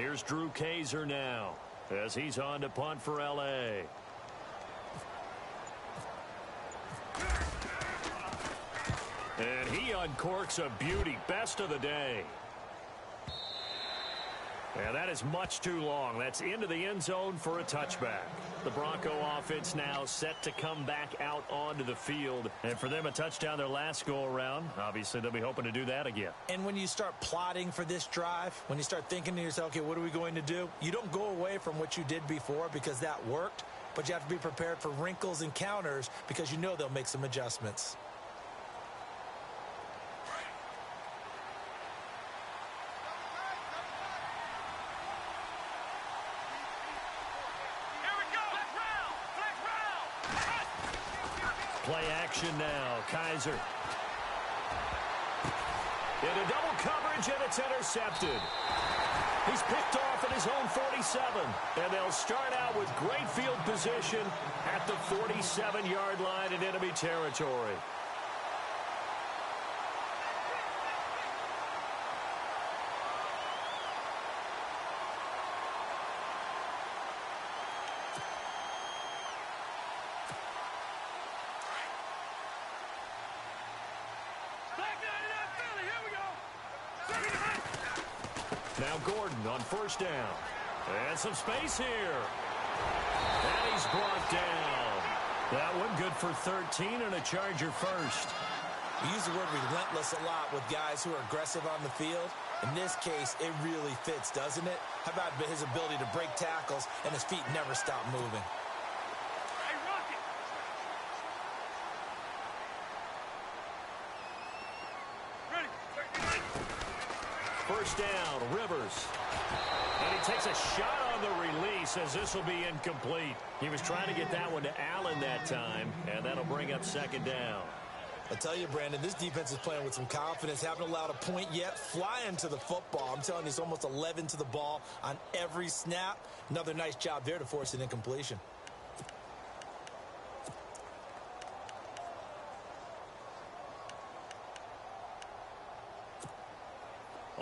Here's Drew Kaiser now as he's on to punt for L.A. And he uncorks a beauty. Best of the day. And that is much too long. That's into the end zone for a touchback. The Bronco offense now set to come back out onto the field. And for them, a touchdown their last go-around. Obviously, they'll be hoping to do that again. And when you start plotting for this drive, when you start thinking to yourself, okay, what are we going to do? You don't go away from what you did before because that worked. But you have to be prepared for wrinkles and counters because you know they'll make some adjustments. Play action now. Kaiser. Into double coverage, and it's intercepted. He's picked off at his own 47. And they'll start out with great field position at the 47-yard line in enemy territory. Now Gordon on first down. And some space here. And he's brought down. That one good for 13 and a Charger first. We use the word relentless a lot with guys who are aggressive on the field. In this case, it really fits, doesn't it? How about his ability to break tackles and his feet never stop moving? First down, Rivers. And he takes a shot on the release as this will be incomplete. He was trying to get that one to Allen that time, and that'll bring up second down. I tell you, Brandon, this defense is playing with some confidence. Haven't allowed a point yet. Flying to the football. I'm telling you, it's almost 11 to the ball on every snap. Another nice job there to force an incompletion.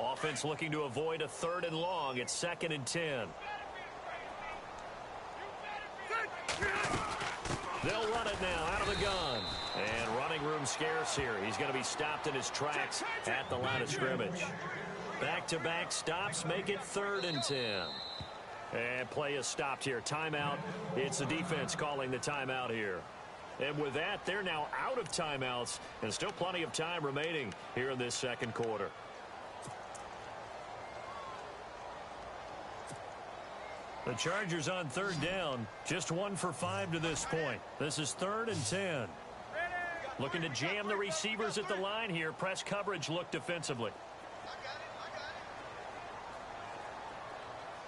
Offense looking to avoid a 3rd and long. It's 2nd and 10. They'll run it now out of the gun. And running room scarce here. He's going to be stopped in his tracks at the line of scrimmage. Back-to-back stops make it 3rd and 10. And play is stopped here. Timeout. It's the defense calling the timeout here. And with that, they're now out of timeouts. And still plenty of time remaining here in this second quarter. The Chargers on 3rd down, just 1 for 5 to this point. This is 3rd and 10. Looking to jam the receivers at the line here. Press coverage look defensively.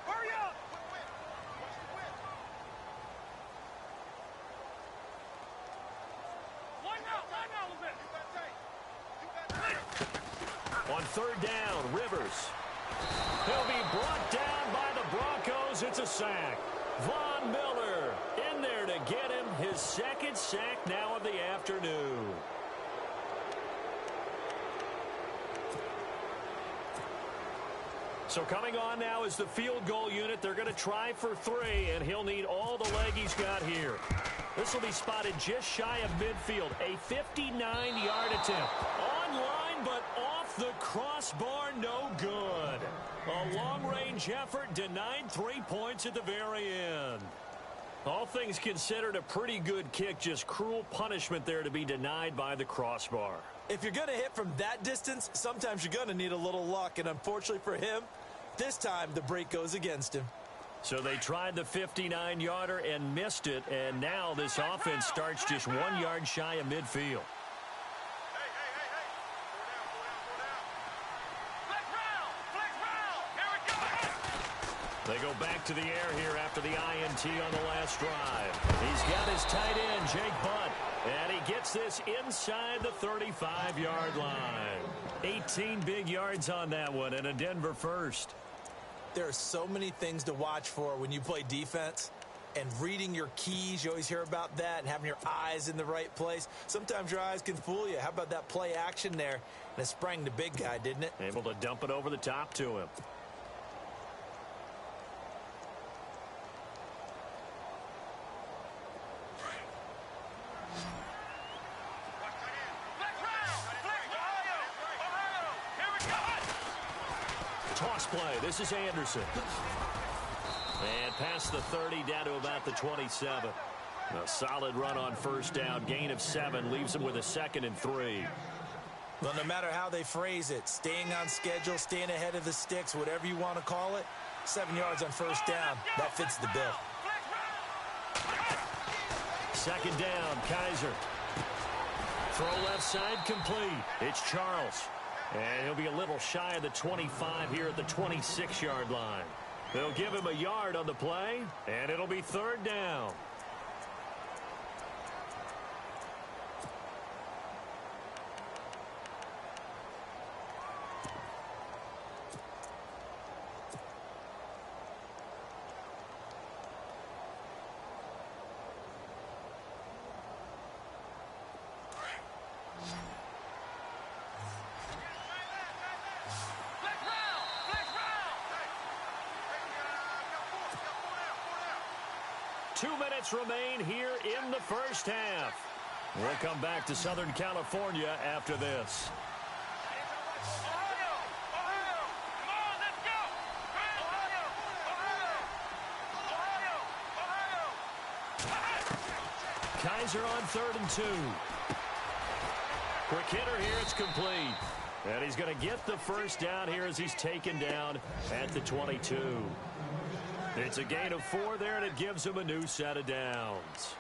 Hurry up! On 3rd down, Rivers. He'll be brought down by the Broncos. It's a sack. Von Miller in there to get him his 2nd sack now of the afternoon. So coming on now is the field goal unit. They're going to try for 3, and he'll need all the leg he's got here. This will be spotted just shy of midfield. A 59-yard attempt. Online, but off the crossbar, no good. A long-range effort denied 3 points at the very end. All things considered, a pretty good kick. Just cruel punishment there to be denied by the crossbar. If you're going to hit from that distance, sometimes you're going to need a little luck. And unfortunately for him, this time the break goes against him. So they tried the 59-yarder and missed it. And now this offense starts just 1 yard shy of midfield. They go back to the air here after the INT on the last drive. He's got his tight end, Jake Butt, and he gets this inside the 35-yard line. 18 big yards on that one, and a Denver first. There are so many things to watch for when you play defense. And reading your keys, you always hear about that, and having your eyes in the right place. Sometimes your eyes can fool you. How about that play action there? And it sprang the big guy, didn't it? Able to dump it over the top to him. toss play. This is Anderson. And past the 30, down to about the 27. A solid run on first down. Gain of 7 leaves them with a 2nd and 3. Well, no matter how they phrase it, staying on schedule, staying ahead of the sticks, whatever you want to call it, 7 yards on first down, that fits the bill. 2nd down, Kaiser. Throw left side complete. It's Charles. And he'll be a little shy of the 25 here at the 26-yard line. They'll give him a yard on the play, and it'll be 3rd down. Remain here in the first half. We'll come back to Southern California after this. Kaiser on 3rd and 2. Quick hitter here, it's complete. And he's going to get the first down here as he's taken down at the 22. It's a gain of 4 there, and it gives him a new set of downs.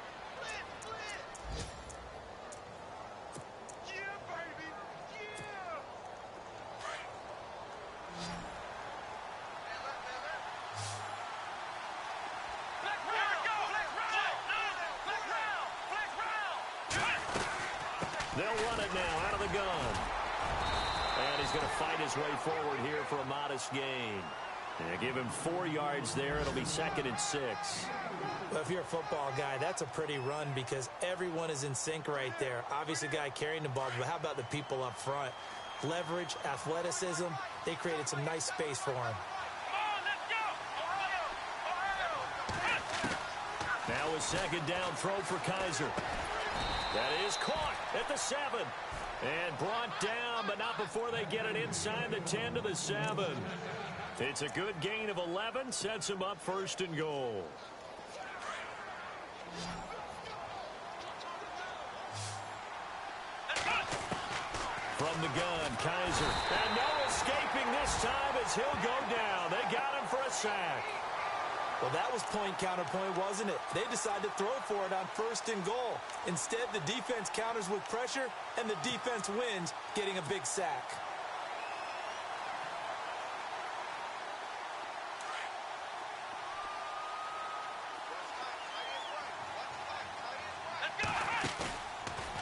They'll run it now out of the gun. And he's going to fight his way forward here for a modest gain. Yeah, give him 4 yards there. It'll be 2nd and 6. Well, if you're a football guy, that's a pretty run because everyone is in sync right there. Obviously, the guy carrying the ball, but how about the people up front? Leverage, athleticism, they created some nice space for him. Now a 2nd down throw for Kaiser. That is caught at the 7. And brought down, but not before they get it inside the 10 to the 7. It's a good gain of 11, sets him up 1st and goal. From the gun, Kaiser. And no escaping this time as he'll go down. They got him for a sack. Well, that was point counterpoint, wasn't it? They decided to throw for it on 1st and goal. Instead, the defense counters with pressure, and the defense wins, getting a big sack.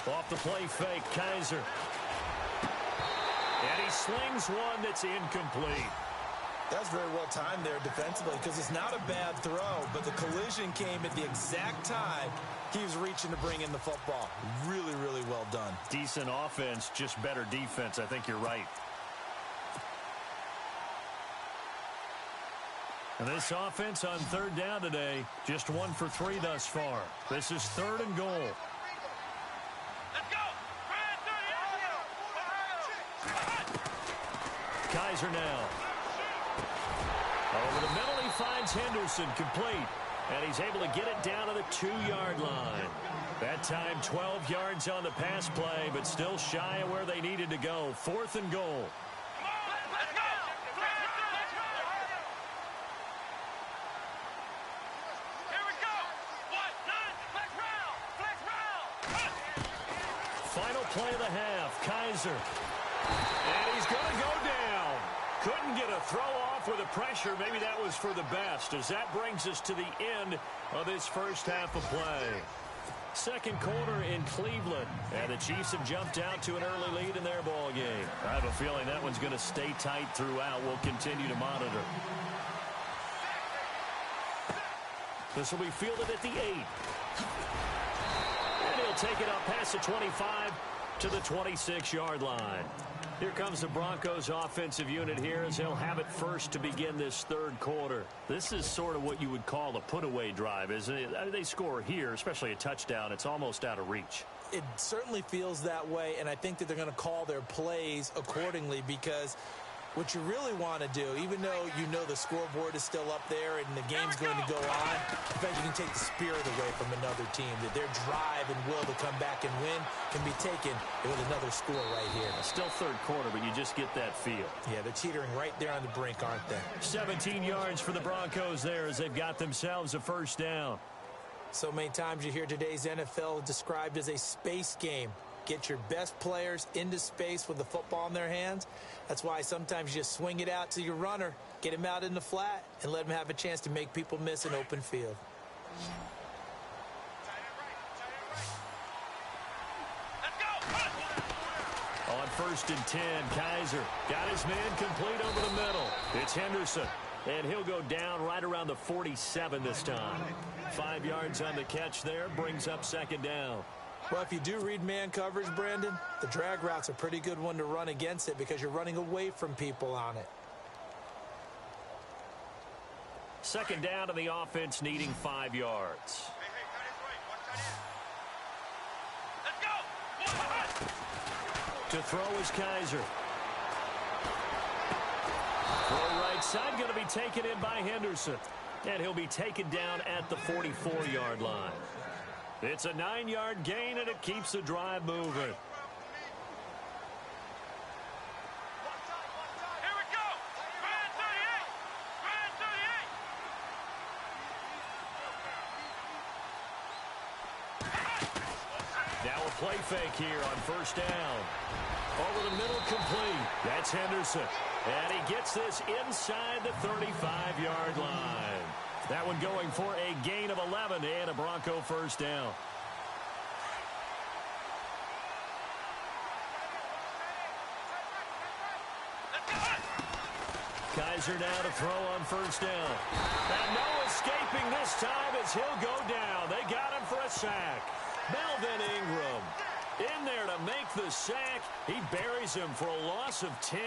Off the play fake, Kaiser. And he slings one that's incomplete. That's very well timed there defensively because it's not a bad throw, but the collision came at the exact time he was reaching to bring in the football. Really, really well done. Decent offense, just better defense. I think you're right. And this offense on 3rd down today, just 1 for 3 thus far. This is 3rd and goal. Kaiser now. Over the middle, he finds Henderson complete. And he's able to get it down to the 2-yard line. That time, 12 yards on the pass play, but still shy of where they needed to go. 4th and goal. Final play of the half, Kaiser. And he's going to go down. Couldn't get a throw off with the pressure. Maybe that was for the best, as that brings us to the end of this first half of play. 2nd quarter in Cleveland, and the Chiefs have jumped out to an early lead in their ball game. I have a feeling that one's going to stay tight throughout. We'll continue to monitor. This will be fielded at the 8. And he'll take it up past the 25 to the 26-yard line. Here comes the Broncos offensive unit here as they'll have it first to begin this 3rd quarter. This is sort of what you would call a put-away drive, isn't it? They score here, especially a touchdown. It's almost out of reach. It certainly feels that way, and I think that they're going to call their plays accordingly because What you really want to do, even though you know the scoreboard is still up there and the game's going to go on, I bet you can take the spirit away from another team, that their drive and will to come back and win can be taken with another score right here. Still third quarter, but you just get that feel. Yeah, they're teetering right there on the brink, aren't they? 17 yards for the Broncos there as they've got themselves a first down. So many times you hear today's NFL described as a space game. Get your best players into space with the football in their hands. That's why sometimes you just swing it out to your runner, get him out in the flat, and let him have a chance to make people miss an open field. On 1st and 10, Kaiser got his man complete over the middle. It's Henderson, and he'll go down right around the 47 this time. 5 yards on the catch there, brings up second down. Well, if you do read man coverage, Brandon, the drag route's a pretty good one to run against it because you're running away from people on it. Second down to the offense, needing 5 yards. To throw is Kaiser. Throw right side, going to be taken in by Henderson. And he'll be taken down at the 44-yard line. It's a 9-yard gain, and it keeps the drive moving. Here we go. Grand 38. Now a play fake here on first down. Over the middle, complete. That's Henderson. And he gets this inside the 35-yard line. That one going for a gain of 11 and a Bronco first down. Kaiser now to throw on first down. And no escaping this time as he'll go down. They got him for a sack. Melvin Ingram in there to make the sack. He buries him for a loss of 10.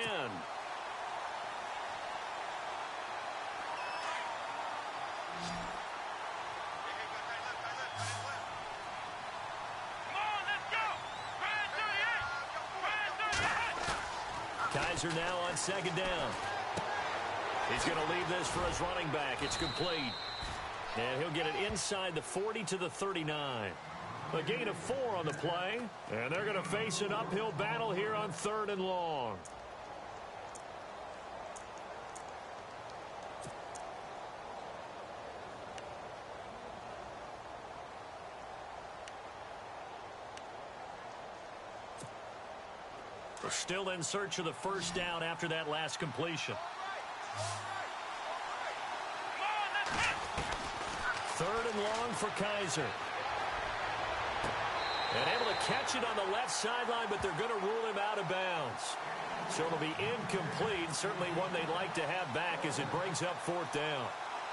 Kaiser now on second down. He's going to leave this for his running back. It's complete. And he'll get it inside the 40 to the 39. A gain of 4 on the play. And they're going to face an uphill battle here on 3rd and long. We're still in search of the first down after that last completion. 3rd and long for Kaiser. And able to catch it on the left sideline, but they're going to rule him out of bounds. So it'll be incomplete. Certainly one they'd like to have back as it brings up 4th down.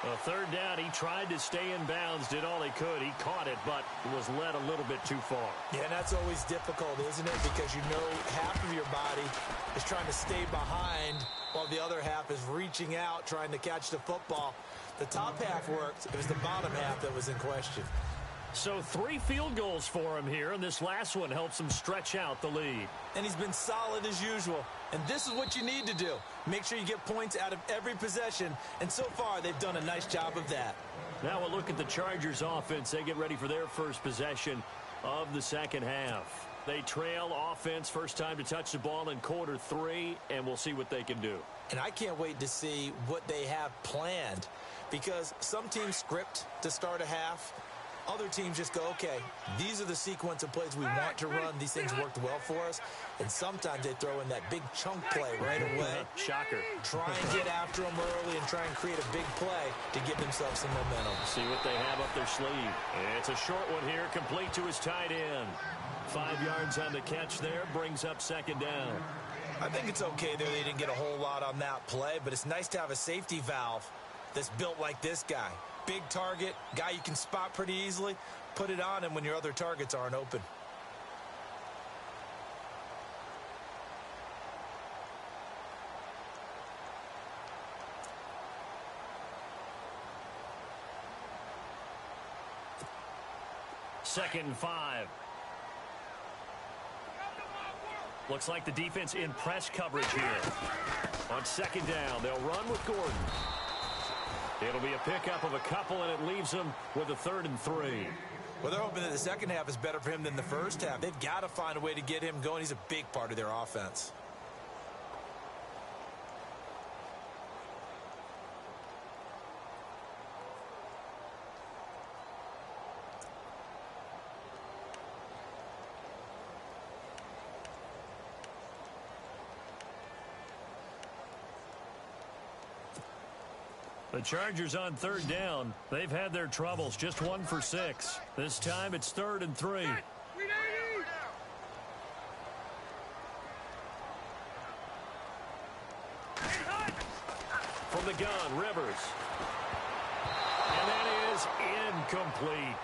A 3rd down, he tried to stay in bounds, did all he could. He caught it, but was led a little bit too far. Yeah, and that's always difficult, isn't it? Because you know half of your body is trying to stay behind while the other half is reaching out, trying to catch the football. The top half worked. It was the bottom half that was in question. So 3 field goals for him here, and this last one helps him stretch out the lead. And he's been solid as usual. And this is what you need to do. Make sure you get points out of every possession. And so far, they've done a nice job of that. Now we'll look at the Chargers offense. They get ready for their first possession of the second half. They trail offense, first time to touch the ball in quarter 3, and we'll see what they can do. And I can't wait to see what they have planned, because some teams script to start a half. Other teams just go, okay, these are the sequence of plays we want to run. These things worked well for us. And sometimes they throw in that big chunk play right away. Shocker. Try and get after them early and try and create a big play to give themselves some momentum. See what they have up their sleeve. It's a short one here, complete to his tight end. 5 yards on the catch there, brings up second down. I think it's okay there. They didn't get a whole lot on that play, but it's nice to have a safety valve that's built like this guy. Big target, guy you can spot pretty easily. Put it on him when your other targets aren't open. Second and 5. Looks like the defense in press coverage here. On second down, they'll run with Gordon. It'll be a pickup of a couple, and it leaves them with a 3rd and 3. Well, they're hoping that the second half is better for him than the first half. They've got to find a way to get him going. He's a big part of their offense. The Chargers on 3rd down. They've had their troubles, just 1 for 6. This time it's 3rd and 3. From the gun, Rivers. And that is incomplete.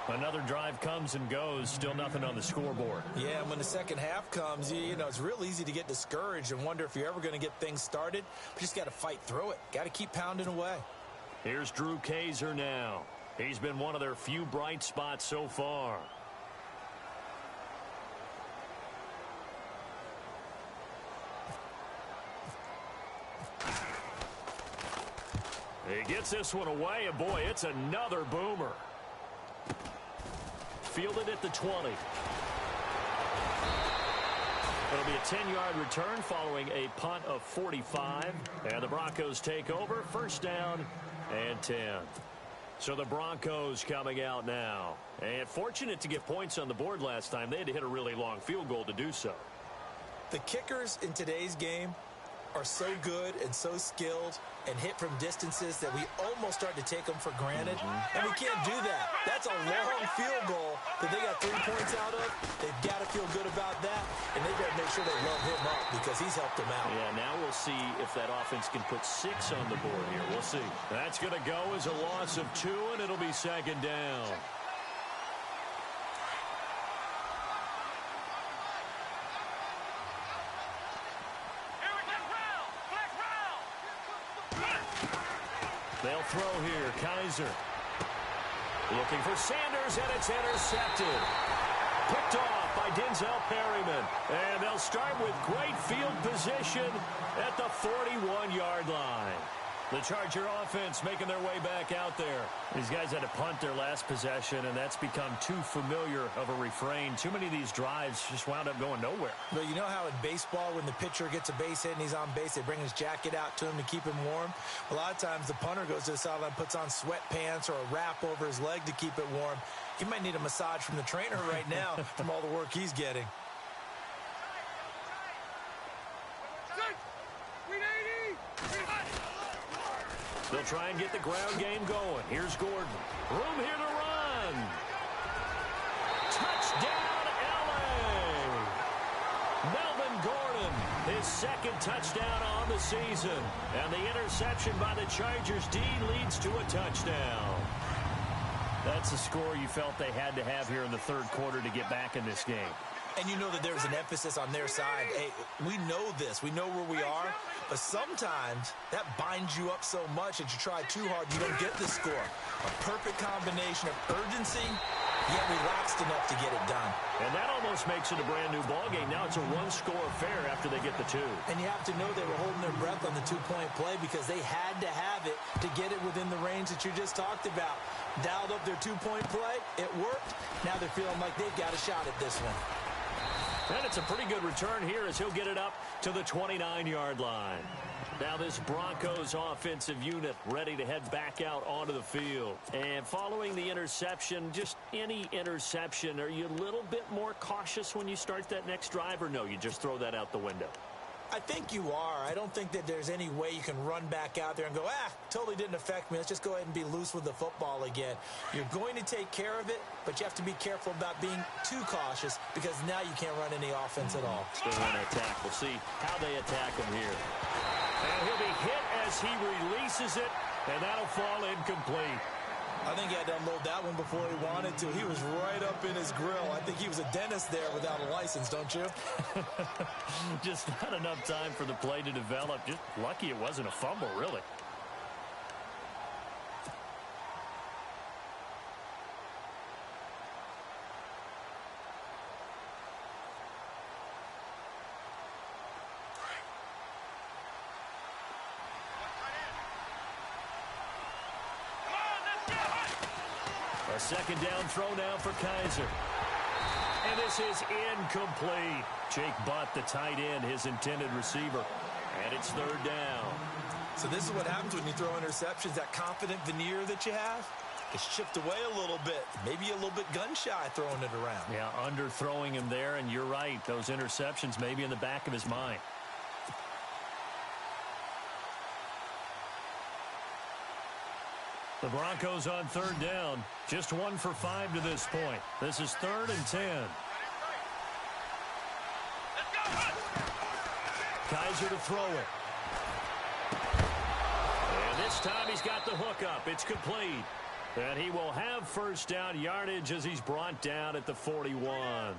Another drive comes and goes, still nothing on the scoreboard. Yeah, and when the second half comes, you know, it's real easy to get discouraged and wonder if you're ever going to get things started. But you just got to fight through it. Got to keep pounding away. Here's Drew Kaiser now. He's been one of their few bright spots so far. He gets this one away, and boy, it's another boomer. Fielded at the 20. It'll be a 10-yard return following a punt of 45. And the Broncos take over. 1st down and 10. So the Broncos coming out now. And fortunate to get points on the board last time. They had to hit a really long field goal to do so. The kickers in today's game are so good and so skilled and hit from distances that we almost start to take them for granted. And we can't do that. That's a long field goal that they got 3 points out of. They've got to feel good about that, and they've got to make sure they love him up because he's helped them out. Yeah, now we'll see if that offense can put 6 on the board here. We'll see. That's going to go as a loss of 2, and it'll be 2nd down. They'll throw here. Kaiser looking for Sanders, and it's intercepted. Picked off by Denzel Perryman. And they'll start with great field position at the 41-yard line. The Charger offense making their way back out there. These guys had to punt their last possession, and that's become too familiar of a refrain. Too many of these drives just wound up going nowhere. But you know how in baseball, when the pitcher gets a base hit and he's on base, they bring his jacket out to him to keep him warm? A lot of times the punter goes to the sideline, puts on sweatpants or a wrap over his leg to keep it warm. He might need a massage from the trainer right now from all the work he's getting. They'll try and get the ground game going. Here's Gordon. Room here to run. Touchdown, L.A. Melvin Gordon, his 2nd touchdown on the season. And the interception by the Chargers D leads to a touchdown. That's a score you felt they had to have here in the 3rd quarter to get back in this game. And you know that there's an emphasis on their side. Hey, we know this. We know where we are. But sometimes that binds you up so much that you try too hard, you don't get the score. A perfect combination of urgency, yet relaxed enough to get it done. And that almost makes it a brand-new ballgame. Now it's a 1-score affair after they get the 2. And you have to know they were holding their breath on the 2-point play because they had to have it to get it within the range that you just talked about. Dialed up their 2-point play. It worked. Now they're feeling like they've got a shot at this one. And it's a pretty good return here as he'll get it up to the 29-yard line. Now this Broncos offensive unit ready to head back out onto the field. And following the interception, just any interception, are you a little bit more cautious when you start that next drive, or no, you just throw that out the window? I think you are. I don't think that there's any way you can run back out there and go, totally didn't affect me. Let's just go ahead and be loose with the football again. You're going to take care of it, but you have to be careful about being too cautious because now you can't run any offense at all. Still want to attack. We'll see how they attack him here. And he'll be hit as he releases it, and that'll fall incomplete. I think he had to unload that one before he wanted to. He was right up in his grill. I think he was a dentist there without a license, don't you? Just not enough time for the play to develop. Just lucky it wasn't a fumble, really. A second down throw now for Kaiser. And this is incomplete. Jake Butt, the tight end, his intended receiver. And it's third down. So this is what happens when you throw interceptions. That confident veneer that you have gets chipped away a little bit. Maybe a little bit gun-shy throwing it around. Yeah, underthrowing him there, and you're right. Those interceptions may be in the back of his mind. The Broncos on third down. Just 1 for 5 to this point. This is 3rd and 10. Kaiser to throw it. And this time he's got the hook up. It's complete. And he will have first down yardage as he's brought down at the 41.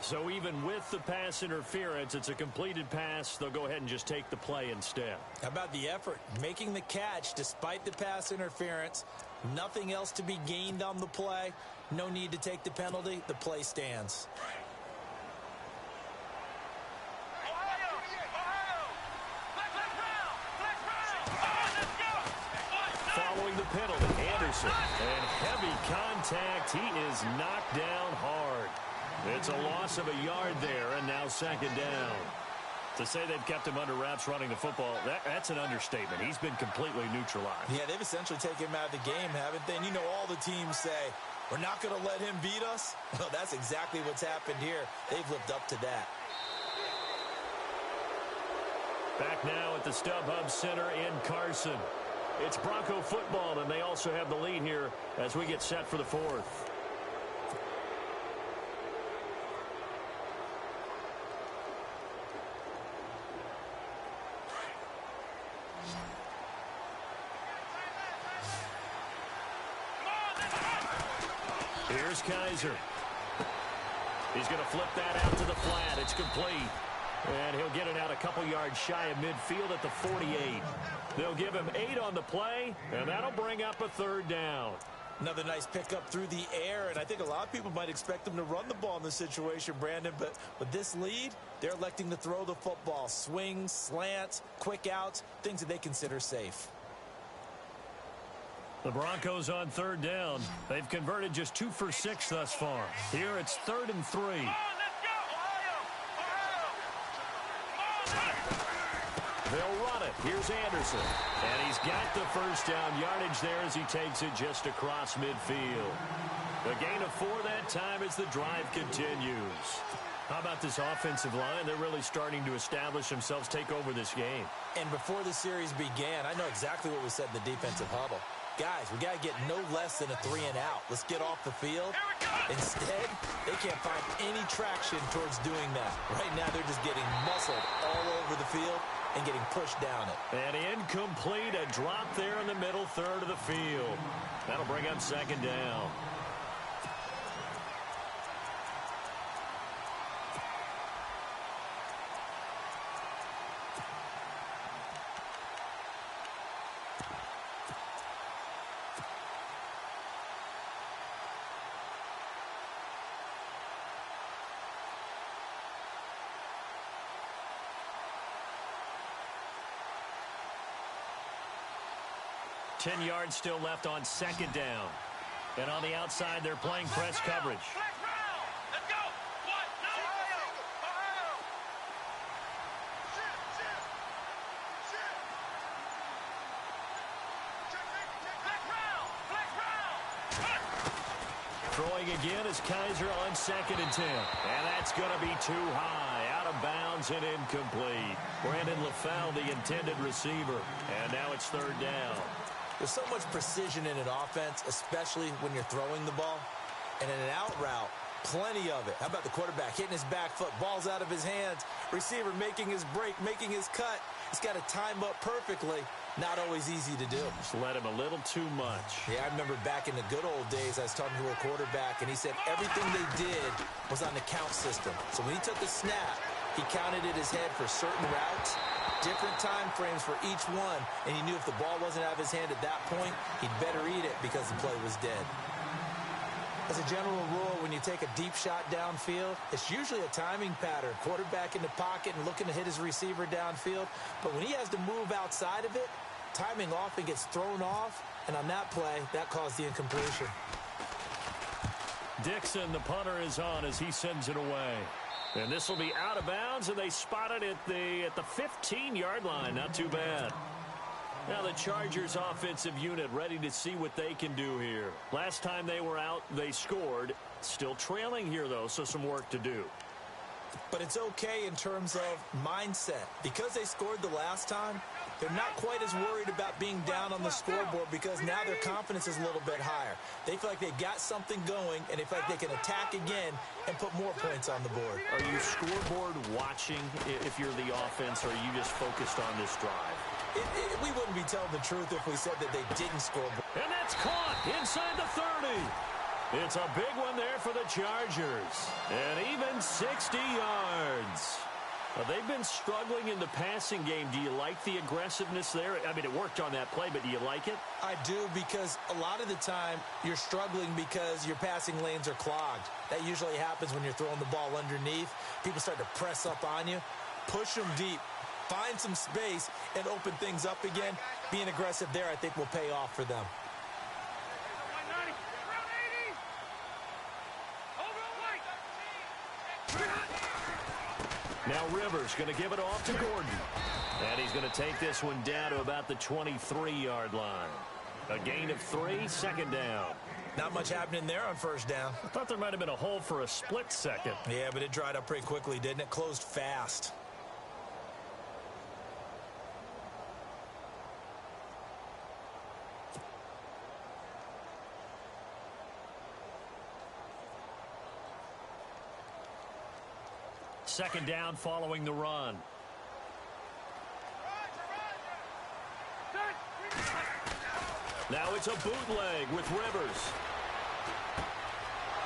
So even with the pass interference, it's a completed pass. They'll go ahead and just take the play instead. How about the effort? Making the catch despite the pass interference. Nothing else to be gained on the play. No need to take the penalty. The play stands. Following the penalty, Anderson. And heavy contact. He is knocked down hard. It's a loss of a yard there, and now second down. To say they've kept him under wraps running the football, that's an understatement. He's been completely neutralized. Yeah, they've essentially taken him out of the game, haven't they? And you know all the teams say, we're not going to let him beat us. Well, that's exactly what's happened here. They've lived up to that. Back now at the StubHub Center in Carson. It's Bronco football, and they also have the lead here as we get set for the 4th. Here's Kaiser. He's going to flip that out to the flat. It's complete. And he'll get it out a couple yards shy of midfield at the 48. They'll give him 8 on the play, and that'll bring up a third down. Another nice pickup through the air, and I think a lot of people might expect them to run the ball in this situation, Brandon, but with this lead, they're electing to throw the football. Swings, slants, quick outs, things that they consider safe. The Broncos on third down. They've converted just 2 for 6 thus far. Here it's 3rd and 3. They'll run it. Here's Anderson. And he's got the first down yardage there as he takes it just across midfield. The gain of 4 that time as the drive continues. How about this offensive line? They're really starting to establish themselves, take over this game. And before the series began, I know exactly what was said in the defensive huddle. Guys, we got to get no less than a 3 and out. Let's get off the field. Instead, they can't find any traction towards doing that. Right now, they're just getting muscled all over the field and getting pushed down it. And incomplete, a drop there in the middle third of the field. That'll bring up second down. Ten yards still left on second down. And on the outside, they're playing press coverage. Let's go. What? No. Throwing again is Kaiser on 2nd and 10. And that's going to be too high. Out of bounds and incomplete. Brandon LaFell, the intended receiver. And now it's third down. There's so much precision in an offense, especially when you're throwing the ball. And in an out route, plenty of it. How about the quarterback hitting his back foot, ball's out of his hands, receiver making his break, making his cut. He's got to time up perfectly. Not always easy to do. Just let him a little too much. Yeah, I remember back in the good old days, I was talking to a quarterback, and he said everything they did was on the count system. So when he took the snap, he counted in his head for certain routes, different time frames for each one, and he knew if the ball wasn't out of his hand at that point, he'd better eat it because the play was dead. As a general rule, when you take a deep shot downfield, it's usually a timing pattern. Quarterback in the pocket and looking to hit his receiver downfield. But when he has to move outside of it, timing often gets thrown off, and on that play, that caused the incompletion. Dixon, the punter, is on as he sends it away. And this will be out of bounds, and they spot it at the 15-yard line. Not too bad. Now the Chargers offensive unit ready to see what they can do here. Last time they were out, they scored. Still trailing here, though, so some work to do. But it's okay in terms of mindset. Because they scored the last time, they're not quite as worried about being down on the scoreboard because now their confidence is a little bit higher. They feel like they got something going, and they feel like they can attack again and put more points on the board. Are you scoreboard watching if you're the offense, or are you just focused on this drive? We wouldn't be telling the truth if we said that they didn't score. And that's caught inside the 30. It's a big one there for the Chargers. And even 60 yards. They've been struggling in the passing game. Do you like the aggressiveness there? I mean, it worked on that play, but do you like it? I do, because a lot of the time you're struggling because your passing lanes are clogged. That usually happens when you're throwing the ball underneath. People start to press up on you. Push them deep. Find some space and open things up again. Being aggressive there, I think, will pay off for them. Now Rivers going to give it off to Gordon. And he's going to take this one down to about the 23-yard line. A gain of 3, second down. Not much happening there on first down. I thought there might have been a hole for a split second. Yeah, but it dried up pretty quickly, didn't it? Closed fast. Second down following the run. Now it's a bootleg with Rivers.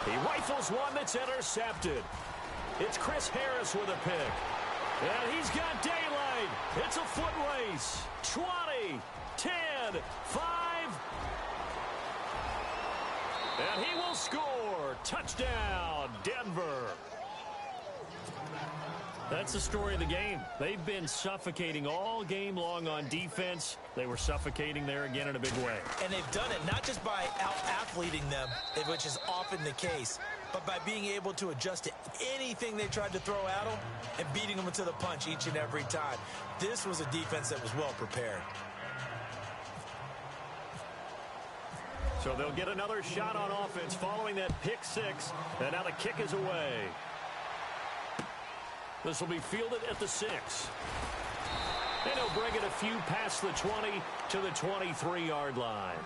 He rifles one that's intercepted. It's Chris Harris with a pick. And he's got daylight. It's a foot race. 20, 10, 5. And he will score. Touchdown, Denver. That's the story of the game. They've been suffocating all game long on defense. They were suffocating there again in a big way. And they've done it not just by out-athleting them, which is often the case, but by being able to adjust to anything they tried to throw at them and beating them to the punch each and every time. This was a defense that was well prepared. So they'll get another shot on offense following that pick six. And now the kick is away. This will be fielded at the 6. And he'll bring it a few past the 20 to the 23-yard line.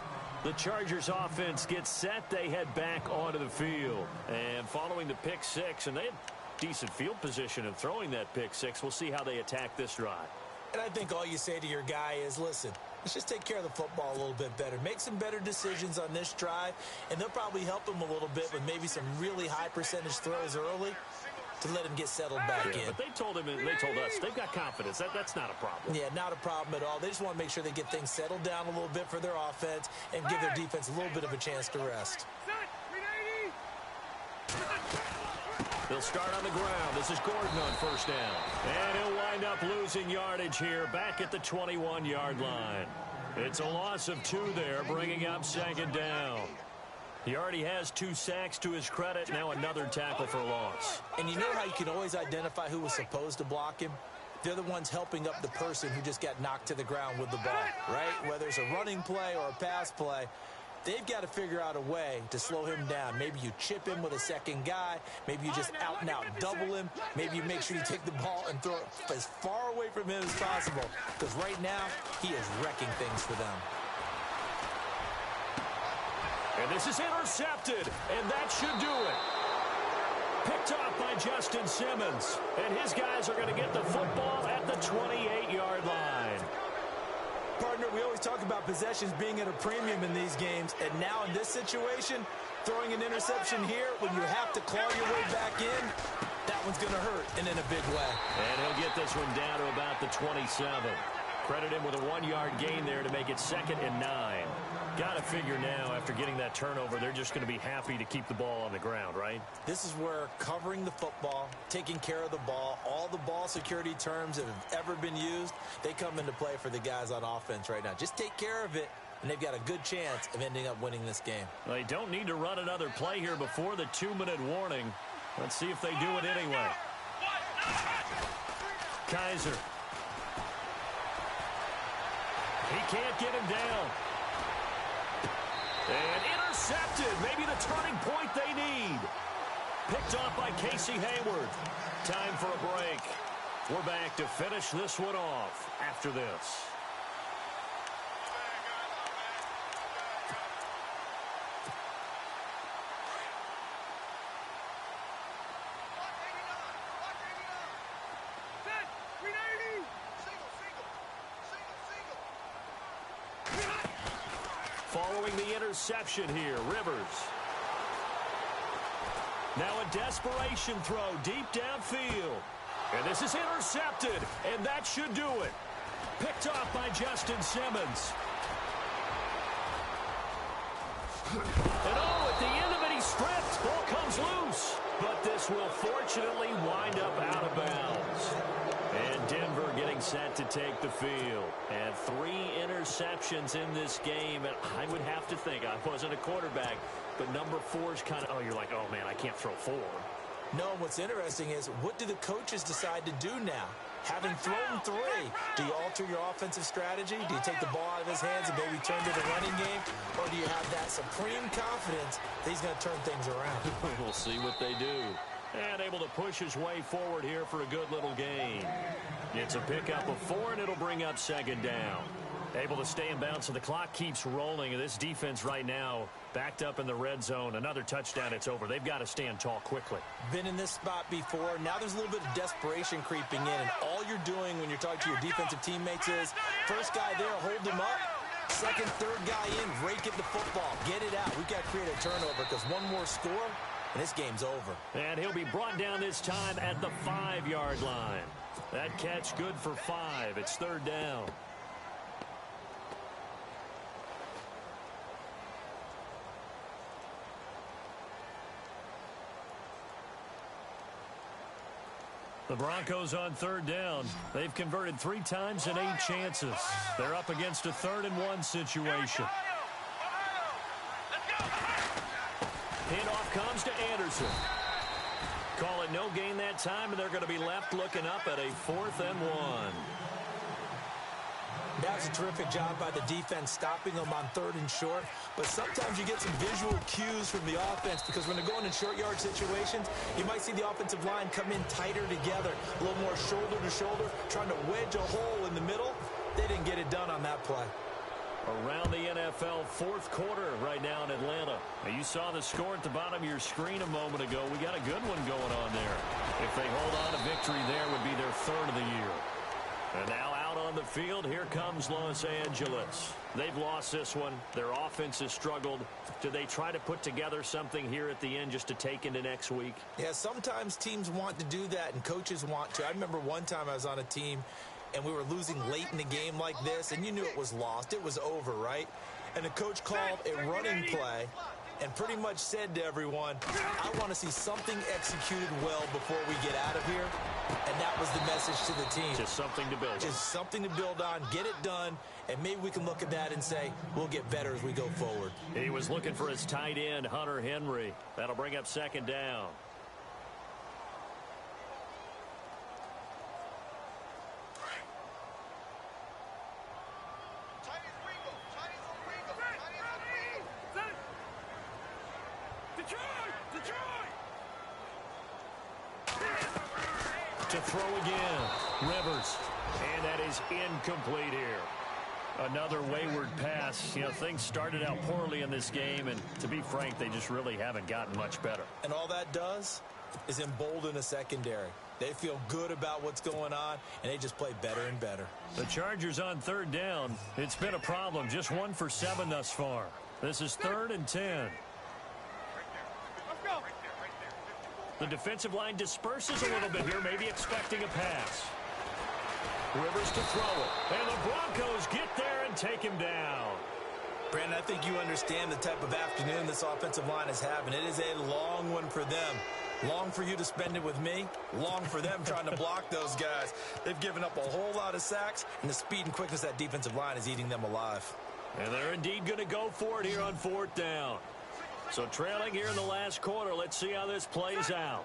The Chargers offense gets set. They head back onto the field. And following the pick six, and they had decent field position of throwing that pick six. We'll see how they attack this drive. And I think all you say to your guy is, listen, let's just take care of the football a little bit better. Make some better decisions on this drive, and they'll probably help him a little bit with maybe some really high percentage throws early to let him get settled back in. But they told him, and they told us, they've got confidence. That's not a problem. Yeah, not a problem at all. They just want to make sure they get things settled down a little bit for their offense and give their defense a little bit of a chance to rest. They'll start on the ground. This is Gordon on first down. And he'll wind up losing yardage here back at the 21-yard line. It's a loss of 2 there, bringing up second down. He already has 2 sacks to his credit. Now another tackle for loss. And you know how you can always identify who was supposed to block him? They're the ones helping up the person who just got knocked to the ground with the ball, right? Whether it's a running play or a pass play, they've got to figure out a way to slow him down. Maybe you chip him with a second guy. Maybe you just out-and-out double him. Maybe you make sure you take the ball and throw it as far away from him as possible. Because right now, he is wrecking things for them. And this is intercepted, and that should do it. Picked off by Justin Simmons, and his guys are going to get the football at the 28-yard line. Partner, we always talk about possessions being at a premium in these games, and now in this situation, throwing an interception here when you have to claw your way back in, that one's going to hurt, and in a big way. And he'll get this one down to about the 27. Credit him with a 1-yard gain there to make it 2nd and 9. Got to figure now, after getting that turnover, they're just going to be happy to keep the ball on the ground, right? This is where covering the football, taking care of the ball, all the ball security terms that have ever been used, they come into play for the guys on offense right now. Just take care of it. and they've got a good chance of ending up winning this game. They don't need to run another play here before the 2-minute warning. Let's see if they do it anyway. Kaiser. He can't get him down. And intercepted. Maybe the turning point they need. Picked off by Casey Hayward. Time for a break. We're back to finish this one off after this. Following the interception here, Rivers. Now a desperation throw deep downfield. And this is intercepted, and that should do it. Picked off by Justin Simmons. And oh, at the end of it, he stripped. Ball comes loose. But this will fortunately wind up out of bounds. And Denver getting set to take the field. And 3 interceptions in this game. And I would have to think, I wasn't a quarterback, but number 4 is kind of, oh, you're like, oh, man, I can't throw 4. No, what's interesting is, what do the coaches decide to do now? Having thrown 3, do you alter your offensive strategy? Do you take the ball out of his hands and maybe turn to the running game? Or do you have that supreme confidence that he's going to turn things around? We'll see what they do. And able to push his way forward here for a good little gain. It's a pickup of 4, and it'll bring up 2nd down. Able to stay in bounds, so the clock keeps rolling. And this defense right now backed up in the red zone. Another touchdown, it's over. They've got to stand tall quickly. Been in this spot before. Now there's a little bit of desperation creeping in. And all you're doing when you're talking to your defensive teammates is, first guy there, hold him up. Second, third guy in, rake at the football. Get it out. We've got to create a turnover because one more score, and this game's over. And he'll be brought down this time at the 5-yard line. That catch good for 5. It's 3rd down. The Broncos on 3rd down. They've converted 3 times and 8 chances. They're up against a 3rd and 1 situation. Handoff comes to Anderson. Call it no gain that time, and they're going to be left looking up at a 4th and 1. That was a terrific job by the defense stopping them on 3rd and short. But sometimes you get some visual cues from the offense because when they're going in short yard situations, you might see the offensive line come in tighter together, a little more shoulder to shoulder, trying to wedge a hole in the middle. They didn't get it done on that play. Around the NFL 4th quarter right now in Atlanta. Now you saw the score at the bottom of your screen a moment ago. We got a good one going on there. If they hold on, a victory there would be their 3rd of the year. And now out on the field, here comes Los Angeles. They've lost this one. Their offense has struggled. Do they try to put together something here at the end just to take into next week? Yeah, sometimes teams want to do that and coaches want to. I remember one time I was on a team and we were losing late in the game like this, and you knew it was lost. It was over, right? And the coach called a running play and pretty much said to everyone, I want to see something executed well before we get out of here. And that was the message to the team. Just something to build on. Just something to build on, get it done, and maybe we can look at that and say, we'll get better as we go forward. He was looking for his tight end, Hunter Henry. That'll bring up 2nd down. To throw again, Rivers, and that is incomplete here. Another wayward pass. You know, things started out poorly in this game, and to be frank, they just really haven't gotten much better. And all that does is embolden a secondary. They feel good about what's going on, and they just play better and better. The Chargers on 3rd down. It's been a problem. Just 1 for 7 thus far. This is 3rd and 10. The defensive line disperses a little bit here, maybe expecting a pass. Rivers to throw it. And the Broncos get there and take him down. Brandon, I think you understand the type of afternoon this offensive line is having. It is a long one for them. Long for you to spend it with me. Long for them trying to block those guys. They've given up a whole lot of sacks, and the speed and quickness of that defensive line is eating them alive. And they're indeed going to go for it here on 4th down. So trailing here in the last quarter. Let's see how this plays out.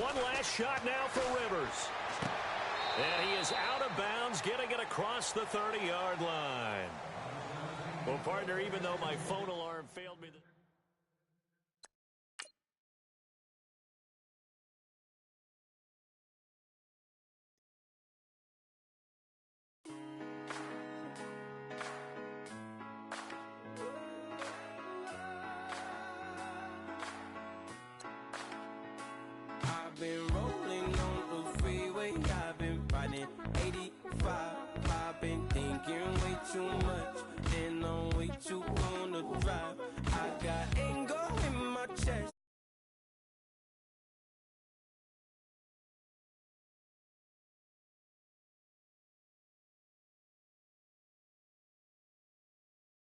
One last shot now for Rivers. And he is out of bounds, getting it across the 30-yard line. Well, partner, even though my phone alarm failed me... I've been rolling on the freeway, I've been fighting 85. I've been thinking way too much, and I'm way too gonna drive. I got